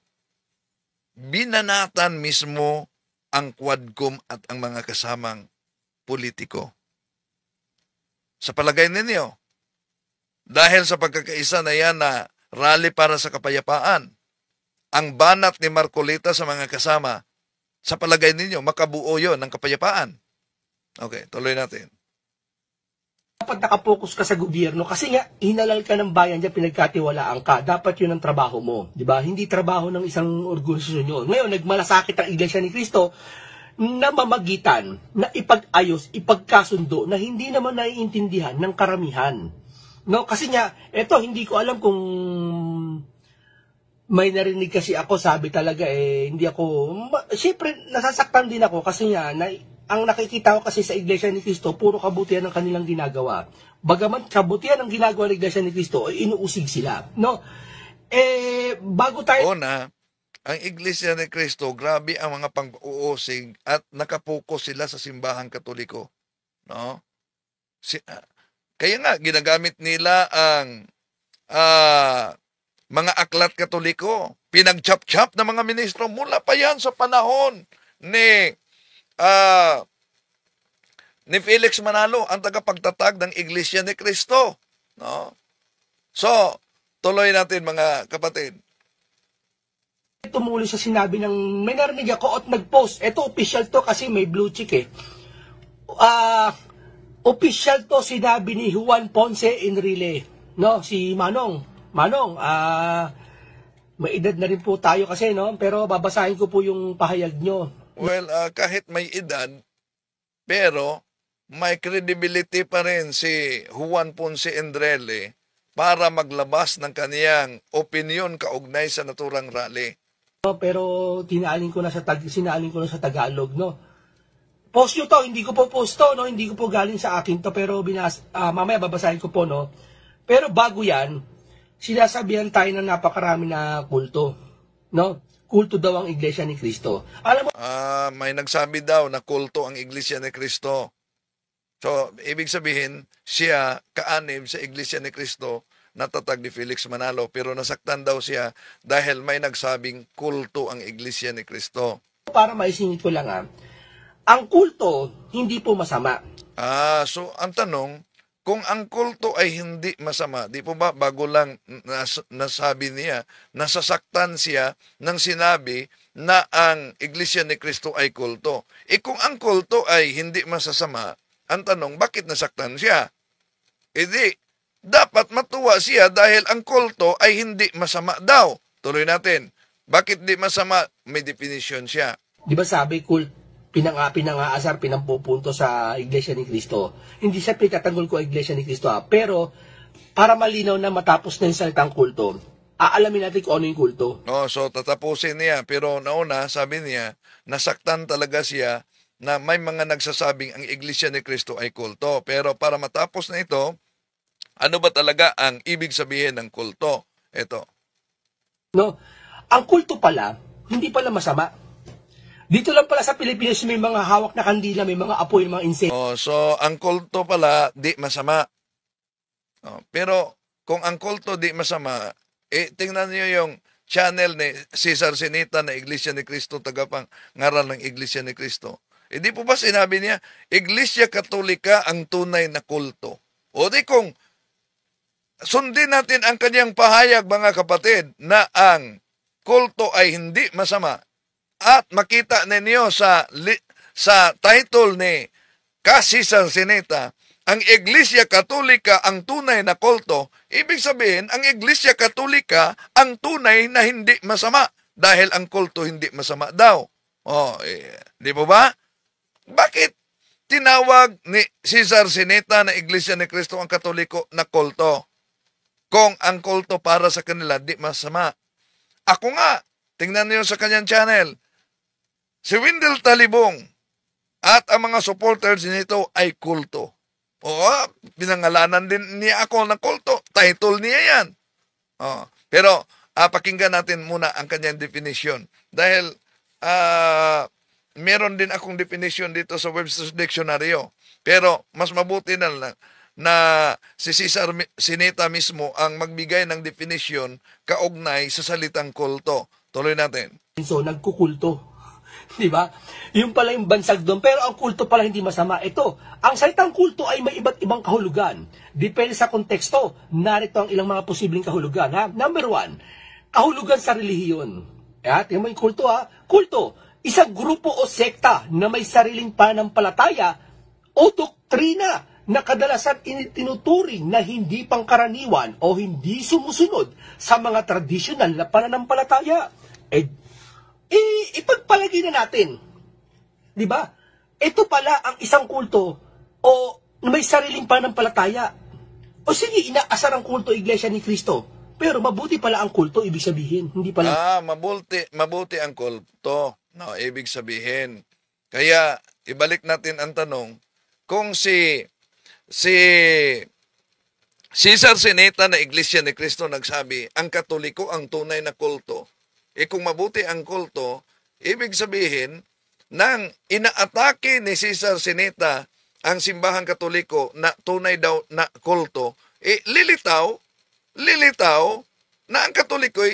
binanatan mismo ang Quadcom at ang mga kasamang politiko? Sa palagay ninyo, dahil sa pagkakaisa na yan na rally para sa kapayapaan, ang banat ni Marcolita sa mga kasama, sa palagay ninyo, makabuo yon ng kapayapaan? Okay, tuloy natin. Dapat nakapokus ka sa gobyerno kasi nga hinalal ka ng bayan diyan, pinagkatiwalaan ka. Dapat 'yun ang trabaho mo, 'di ba? Hindi trabaho ng isang organisasyon 'yun. Ngayon nagmalasakit ang Iglesia ni Cristo na mamagitan, na ipag-ayos, ipagkasundo na hindi naman naiintindihan ng karamihan. No, kasi nga eto hindi ko alam kung may narinig kasi ako, sabi talaga hindi ako, siyempre nasasaktan din ako kasi nga ang nakikita ko kasi sa Iglesia ni Cristo, puro kabutihan ng kanilang ginagawa. Bagaman kabutihan ng ginagawa ng Iglesia ni Cristo, inuusig sila. No? Bago tayo... Ang Iglesia ni Cristo, grabe ang mga pang-uusig at nakapokus sila sa simbahang Katoliko. No? Kaya nga, ginagamit nila ang mga aklat Katoliko. Pinag-chop-chop ng mga ministro mula pa yan sa panahon ni Felix Manalo, ang tagapagtatag ng Iglesia ni Cristo. No? So, tuloy natin mga kapatid. Tumuloy sa sinabi ng, may narinig ako at nag-post. Ito, official to kasi may blue check eh. Official to sinabi ni Juan Ponce Enrile. No, si Manong. Manong, may edad na rin po tayo kasi, no? Pero babasahin ko po yung pahayag nyo. Well, kahit may edad, pero may credibility pa rin si Juan Ponce Enrile para maglabas ng kaniyang opinion kaugnay sa naturang rally. No, pero sinalin ko na sa Tagalog, no? Post nyo to, hindi ko po post to, no? Hindi ko po galing sa akin to, pero mamaya babasahin ko po, no? Pero bago yan, sinasabihan tayo ng napakarami na kulto, no? Kulto daw ang Iglesia ni Cristo. Alam mo, may nagsabi daw na kulto ang Iglesia ni Cristo. So, ibig sabihin, siya kaanib sa Iglesia ni Cristo, natatag ni Felix Manalo, pero nasaktan daw siya dahil may nagsabing kulto ang Iglesia ni Cristo. Para maisingit ko lang ang kulto hindi po masama. So ang tanong, kung ang kulto ay hindi masama, di po ba bago lang nasabi niya, nasasaktan siya nang sinabi na ang Iglesia ni Cristo ay kulto. Kung ang kulto ay hindi masasama, ang tanong, bakit nasaktan siya? Di, dapat matuwa siya dahil ang kulto ay hindi masama daw. Tuloy natin. Bakit di masama? May definition siya. Di ba sabi, pinangaasar, pinampupunto sa Iglesia ni Cristo. Hindi siya pitatanggol ko Iglesia ni Cristo pero para malinaw na matapos na yung salitang kulto, aalamin natin kung ano yung kulto. So tatapusin niya. Pero nauna, sabi niya, nasaktan talaga siya na may mga nagsasabing ang Iglesia ni Cristo ay kulto. Pero para matapos na ito, ano ba talaga ang ibig sabihin ng kulto? Ito. No, ang kulto pala, hindi pala masama. Dito lang pala sa Pilipinas may mga hawak na kandila, may mga apoy, mga insenso. So ang kulto pala di masama. Pero kung ang kulto di masama, tingnan niyo yung channel ni Cesar Sinita na Iglesia ni Cristo, tagapangaral ng Iglesia ni Cristo. Di po ba sinabi niya, Iglesia Katolika ang tunay na kulto? O di kung sundin natin ang kanyang pahayag, mga kapatid, na ang kulto ay hindi masama, at makita ninyo sa title ni Cesar Sinita, ang Iglesia Katolika ang tunay na kulto, ibig sabihin, ang Iglesia Katolika ang tunay na hindi masama, dahil ang kulto hindi masama daw. Di po ba? Bakit tinawag ni Cesar Sinita na Iglesia ni Cristo ang Katoliko na kulto? Kung ang kulto para sa kanila di masama. Ako nga, tingnan niyo sa kanyang channel, si Wendell Talibong at ang mga supporters nito ay kulto. Pinangalanan din niya ako ng kulto. Title niya yan. Pero pakinggan natin muna ang kanyang definition. Dahil meron din akong definition dito sa Webster's Dictionary. Pero mas mabuti na si Cesar Sinita mismo ang magbigay ng definition kaugnay sa salitang kulto. Tuloy natin. So, nagkukulto. Di ba? Yung pala yung bansag doon. Pero ang kulto pala hindi masama. Ito, ang salitang kulto ay may iba't ibang kahulugan. Depende sa konteksto. Narito ang ilang mga posibleng kahulugan. Number 1, kahulugan sa relihiyon. Tingnan mo yung kulto Kulto, isang grupo o sekta na may sariling pananampalataya o doktrina na kadalasan tinuturing na hindi pangkaraniwan o hindi sumusunod sa mga tradisyonal na pananampalataya. Ipagpalagay na natin. Di ba? Ito pala ang isang kulto o may sariling pananampalataya. O sige, inaasar ang kulto Iglesia ni Cristo. Pero mabuti pala ang kulto, ibig sabihin. Hindi pala... Mabuti ang kulto. No, ibig sabihin. Kaya, ibalik natin ang tanong, kung si Cesar Sinita na Iglesia ni Cristo nagsabi, ang Katoliko ang tunay na kulto. Kung mabuti ang kulto, ibig sabihin, nang inaatake ni Cesar Sinita ang simbahang Katoliko na tunay daw na kulto, lilitaw na ang Katoliko'y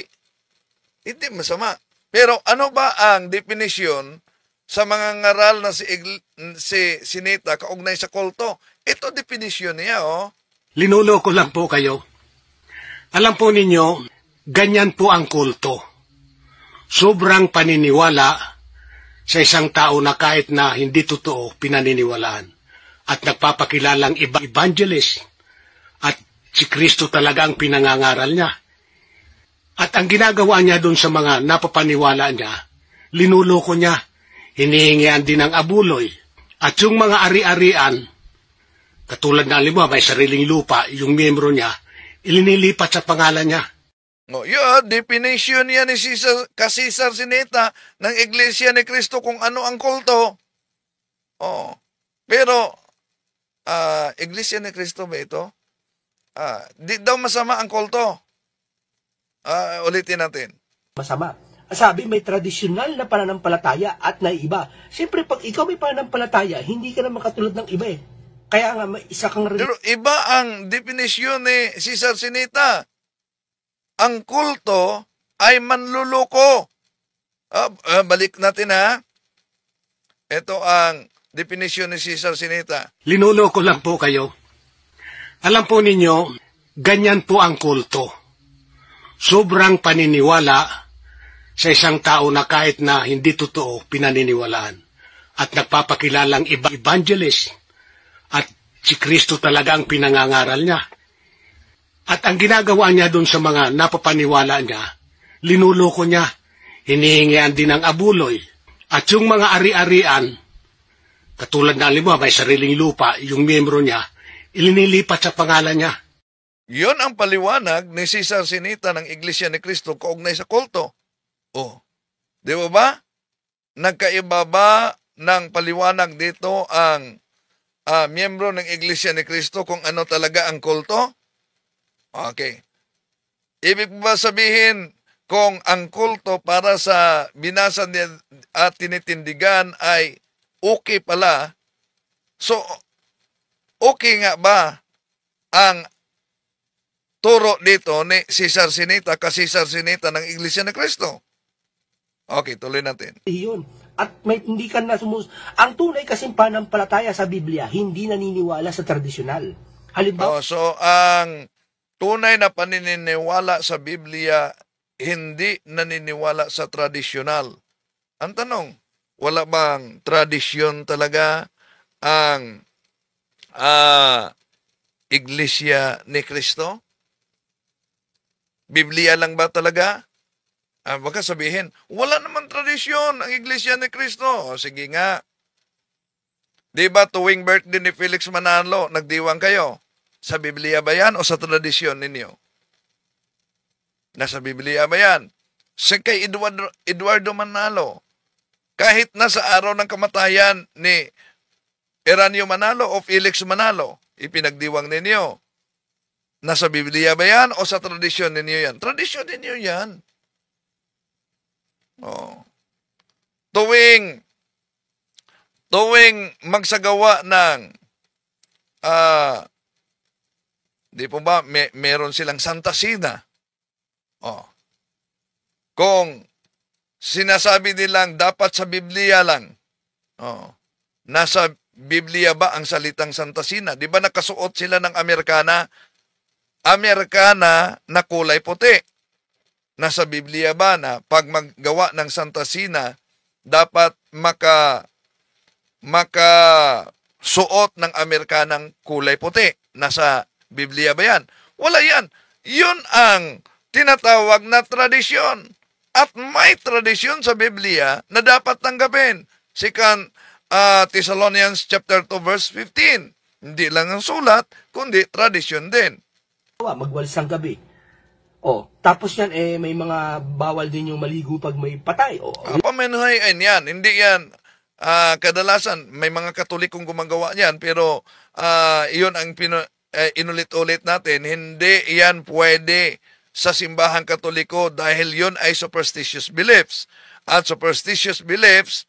hindi masama. Pero ano ba ang definition sa mga ngaral na si Sinita kaugnay sa kulto? Ito definition niya, Linuloko lang po kayo. Alam po ninyo, ganyan po ang kulto. sobrang paniniwala sa isang tao na kahit na hindi totoo, pinaniniwalaan. At nagpapakilalang evangelist. At si Kristo talaga ang pinangangaral niya. At ang ginagawa niya doon sa mga napapaniwala niya, linuloko niya, hinihingian din ng abuloy. At yung mga ari-arian, katulad na lima, may sariling lupa, yung miyembro niya, ilinilipat sa pangalan niya. Yun, definition yan ni Kasisar Sinita ng Iglesia ni Cristo kung ano ang kulto. Pero, Iglesia ni Cristo ba ito? Di daw masama ang kulto. Ulitin natin. Masama. Sabi, may tradisyonal na pananampalataya at naiiba. Siyempre, pag ikaw may pananampalataya, hindi ka naman katulad ng iba eh. Kaya nga, may isa kang... Pero iba ang definisyon ni Cesar Sinita. Ang kulto ay manluloko. Balik natin ha. Ito ang definisyon ni Cesar Sinita. Linuloko lang po kayo. Alam po ninyo, ganyan po ang kulto. Sobrang paniniwala sa isang tao na kahit na hindi totoo, pinaniniwalaan. At nagpapakilalang evangelist. At si Kristo talaga ang pinangangaral niya. At ang ginagawa niya doon sa mga napapaniwala niya, linuloko niya, hinihingian din ng abuloy. At yung mga ari-arian, katulad na lima, may sariling lupa, yung miyembro niya, ilinilipat sa pangalan niya. Yun ang paliwanag ni Cesar Sinita ng Iglesia ni Cristo kaugnay sa kulto. Di ba? Nagkaiba ba ng paliwanag dito ang miyembro ng Iglesia ni Cristo kung ano talaga ang kulto? Okay. Ibig ba sabihin kung ang kulto para sa binasa at tinitindigan ay okay pala, so okay nga ba ang turo dito ni Cesar Sinita, Kasisar Sinita ng Iglesia ni Cristo? Okay, tuloy natin. Yun. At hindi ka na ang tunay kasing pananampalataya sa Biblia, hindi naniniwala sa tradisyonal. Halimbawa, so ang tunay na paniniwala sa Biblia, hindi naniniwala sa tradisyonal. Ang tanong, wala bang tradisyon talaga ang Iglesia ni Cristo? Biblia lang ba talaga? Baka sabihin, wala naman tradisyon ang Iglesia ni Cristo. Sige nga. Diba tuwing birthday ni Felix Manalo, nagdiwang kayo? Sa Biblia ba yan o sa tradisyon ninyo? Nasa Biblia ba yan? Sa kay Eduardo Manalo, kahit nasa araw ng kamatayan ni Eranio Manalo o Felix Manalo, ipinagdiwang ninyo. Nasa Biblia ba yan o sa tradisyon ninyo yan? Tradisyon ninyo yan. Tuwing magsagawa ng di po ba meron silang Santa Cena. Kung sinasabi nilang dapat sa Biblia lang. Nasa Biblia ba ang salitang Santa Cena? Di ba nakasuot sila ng Amerikana na kulay puti? Nasa Biblia ba na pag maggawa ng Santa Cena, dapat makasuot ng Amerikanang kulay puti? Nasa Biblia ba yan? Wala yan. Yun ang tinatawag na tradisyon. At may tradisyon sa Biblia na dapat tanggapin. 2 Thessalonians chapter 2 verse 15. Hindi lang ang sulat, kundi tradisyon din. Magwalis ang gabi. Tapos yan, may mga bawal din yung maligo pag may patay. Pamenhayan yan. Hindi yan. Kadalasan, may mga Katolikong gumagawa yan, pero iyon ang inulit-ulit natin. Hindi yan pwede sa simbahang Katoliko dahil yun ay superstitious beliefs. At superstitious beliefs,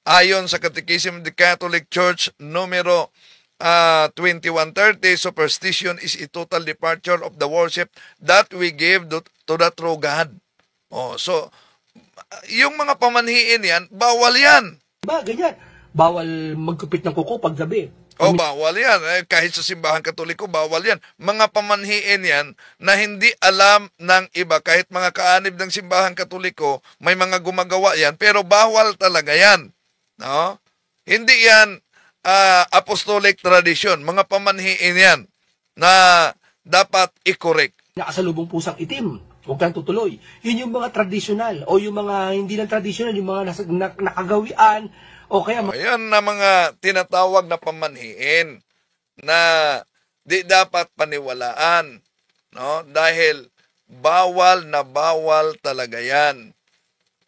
ayon sa Catechism of the Catholic Church, numero 2130, superstition is a total departure of the worship that we give to the true God. So, yung mga pamanhiin yan, bawal yan. Ganyan. Bawal magkupit ng kuko pag gabi. O bawal yan. Kahit sa simbahan katoliko, bawal yan. Mga pamanhiin yan na hindi alam ng iba. Kahit mga kaanib ng simbahan katoliko, may mga gumagawa yan, pero bawal talaga yan. No? Hindi yan apostolic tradition. Mga pamanhiin yan na dapat i-correct. Nakasalubong pusang itim. Huwag kang tutuloy. Yun yung mga traditional o yung mga hindi lang traditional, yung mga nakagawian o kaya Ayan na mga tinatawag na pamanhiin na di dapat paniwalaan, no? Dahil bawal na bawal talaga yan.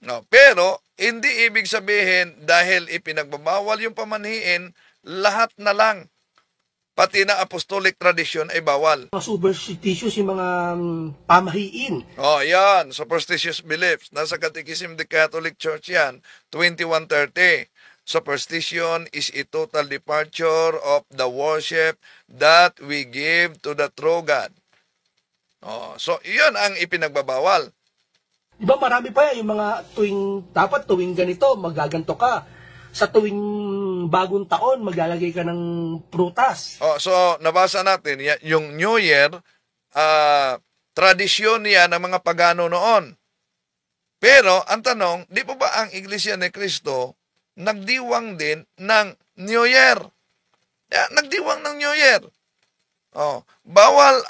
No, pero hindi ibig sabihin dahil ipinagbabawal yung pamanhiin, lahat na lang pati na apostolic tradition ay bawal. mga superstitious, yung mga pamahiin. Oh, yan, superstitious beliefs. Nasa Catechism of the Catholic Church yan, 2130. Superstition is a total departure of the worship that we give to the true God. Oh, so iyon ang ipinagbabawal. Di ba marami pa yan, yung mga dapat tuwing ganito, magaganto ka. Sa tuwing bagong taon, maglalagay ka ng prutas. Oh, so nabasa natin yung New Year, tradisyon niya ng mga pagano noon. Pero ang tanong, di pa ba ang Iglesia ni Cristo nagdiwang din ng New Year? Nagdiwang ng New Year. Oh, bawal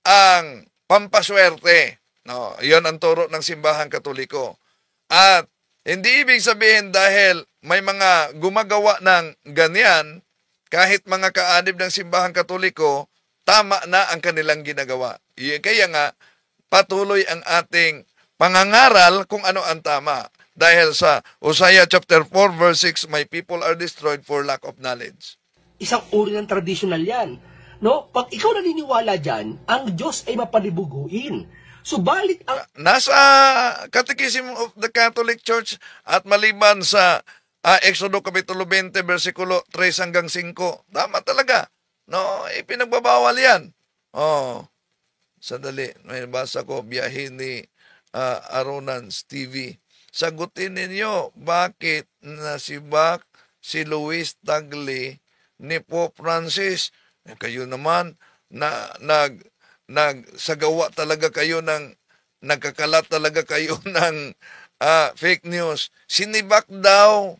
ang pampaswerte. No, 'yon ang turo ng simbahan Katoliko. At hindi ibig sabihin dahil may mga gumagawa ng ganyan, kahit mga kaanib ng simbahan Katoliko, tama na ang kanilang ginagawa. Kaya nga, patuloy ang ating pangangaral kung ano ang tama. Dahil sa Hosea chapter 4 verse 6, my people are destroyed for lack of knowledge. Isang uri ng traditional yan. No? Pag ikaw naniniwala dyan, ang Diyos ay mapalibuguin. Subalit ang nasa Catechism of the Catholic Church at maliban sa Exodo Kapitulo 20, versikulo 3 hanggang 5, tama talaga. No, ipinagbabawal yan. Oh, sadali, may basa ko, biyahe ni Aronans TV. Sagutin ninyo, bakit nasibak si Luis Tagle ni Pope Francis? Kayo naman, nagsagawa talaga kayo ng, nagkakalat talaga kayo ng fake news. Sinibak daw.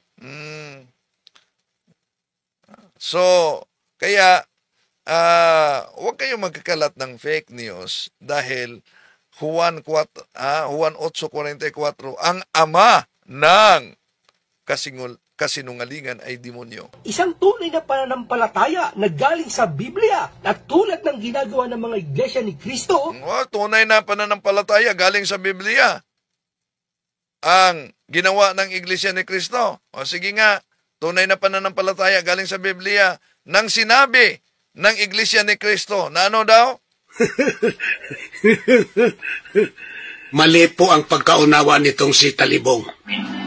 So, kaya, huwag kayong magkakalat ng fake news dahil Juan 8:44, ang ama ng kasinungalingan ay demonyo. isang tunay na pananampalataya na galing sa Biblia at tulad ng ginagawa ng mga iglesia ni Kristo, Tunay na pananampalataya galing sa Biblia ang ginawa ng Iglesia ni Kristo. Sige nga, tunay na pananampalataya galing sa Biblia nang sinabi ng Iglesia ni Kristo na ano daw? Mali po ang pagkaunawa nitong si Talibong.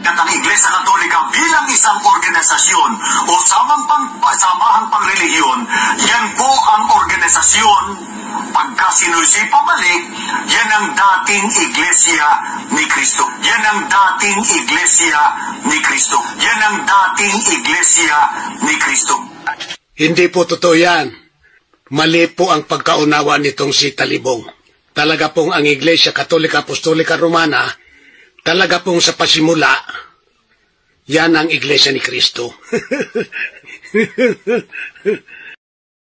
At ang Iglesia Katolika bilang isang organisasyon o samahang pangrelihiyon, yan po ang organisasyon. Pagka sinusipa balik, yan ang dating Iglesia ni Kristo. Yan ang dating Iglesia ni Kristo. Yan ang dating Iglesia ni Kristo. Hindi po totoo yan. Mali po ang pagkaunawa nitong si Talibong. Talaga pong ang Iglesia Katolika Apostolika Romana, talaga pong sa pasimula, yan ang Iglesia ni Kristo.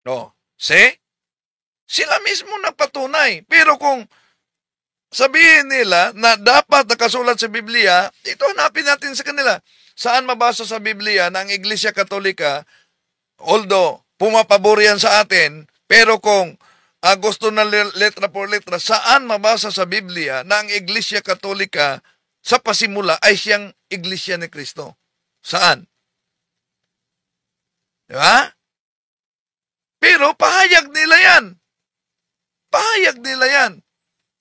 No. See? Sila mismo nagpatunay. Pero kung sabihin nila na dapat nakasulat sa Biblia, ito hanapin natin sa kanila. Saan mabasa sa Biblia na ang Iglesia Katolika, although pumapabor yan sa atin, pero kung gusto na letra por letra, saan mabasa sa Biblia na ang Iglesia Katolika sa pasimula ay siyang Iglesia ni Kristo? Saan? Diba? Pero pahayag nila yan. Pahayag nila yan.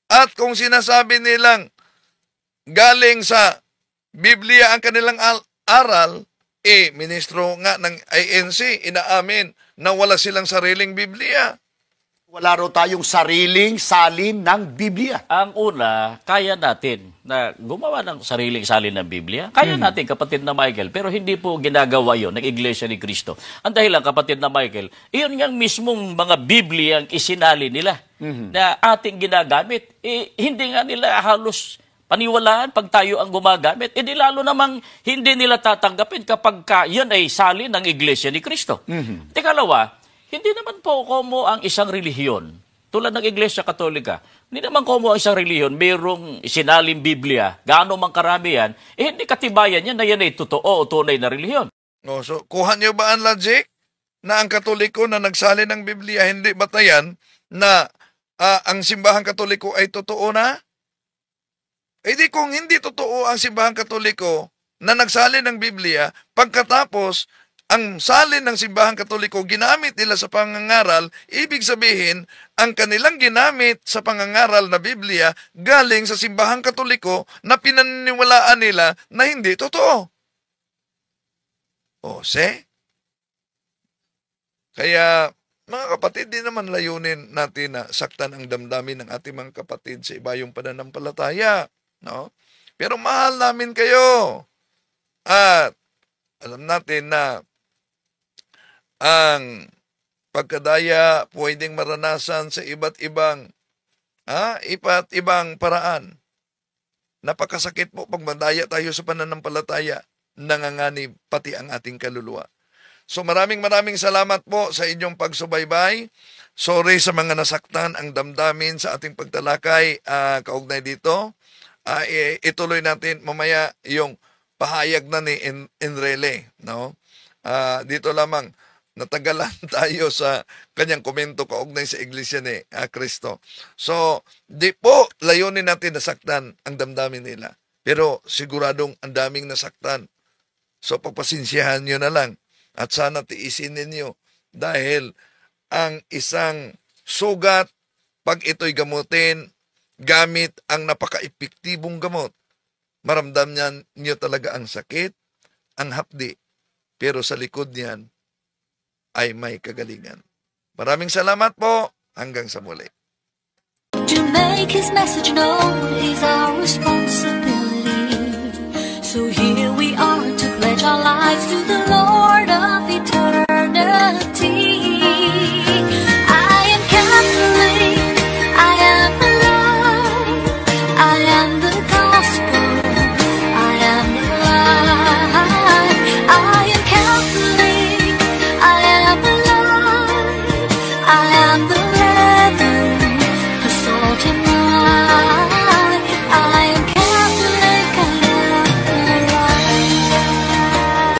At kung sinasabi nilang galing sa Biblia ang kanilang aral, ministro nga ng INC, inaamin na wala silang sariling Biblia. Wala raw tayong sariling salin ng Biblia. Ang una, kaya natin na gumawa ng sariling salin ng Biblia. Kaya natin, kapatid na Michael, pero hindi po ginagawa yon ng Iglesia ni Cristo. Ang dahilan, kapatid na Michael, iyon nga mismong mga Biblia ang isinali nila na ating ginagamit. Hindi nga nila halos paniwalaan pag tayo ang gumagamit. Di lalo namang hindi nila tatanggapin kapag yan ay salin ng Iglesia ni Cristo. Tikalawa, hindi naman po komo ang isang relihiyon. Tulad ng Iglesia Katolika, hindi naman komo ang isang relihiyon, mayroong sinaling Biblia, gaano mang karami yan, hindi katibayan yan na yan ay totoo o tunay na relihiyon. So, kuha niyo ba ang logic na ang Katoliko na nagsalin ng Biblia hindi batayan na ang simbahang Katoliko ay totoo na? Di kung hindi totoo ang simbahang Katoliko na nagsalin ng Biblia, pagkatapos ang salin ng simbahang Katoliko ginamit nila sa pangangaral, ibig sabihin, ang kanilang ginamit sa pangangaral na Biblia galing sa simbahang Katoliko na pinaniniwalaan nila na hindi totoo. Kaya, mga kapatid, di naman layunin natin na saktan ang damdamin ng ating mga kapatid sa ibayong pananampalataya. No? Pero mahal namin kayo. At alam natin na ang pagkadaya pwedeng maranasan sa iba't ibang paraan. Napakasakit po pag madaya tayo sa pananampalataya, nanganganib pati ang ating kaluluwa. So maraming salamat po sa inyong pagsubaybay. Sorry sa mga nasaktan ang damdamin sa ating pagtalakay kaugnay dito. Ituloy natin mamaya yung pahayag na ni Enrile. No? Dito lamang, natagalan tayo sa kanyang komento kaugnay sa Iglesia ni Cristo. So, di po layunin natin nasaktan ang damdamin nila. Pero siguradong ang daming nasaktan. So, pagpasensyahan nyo na lang. At sana tiisin ninyo. Dahil ang isang sugat, pag ito'y gamutin, gamit ang napaka-epektibong gamot, maramdam niyo talaga ang sakit, ang hapdi. Pero sa likod niyan, ay may kagalingan. Maraming salamat po. Hanggang sa muli. To make his message known is our responsibility. So here we are to pledge our lives to the Lord.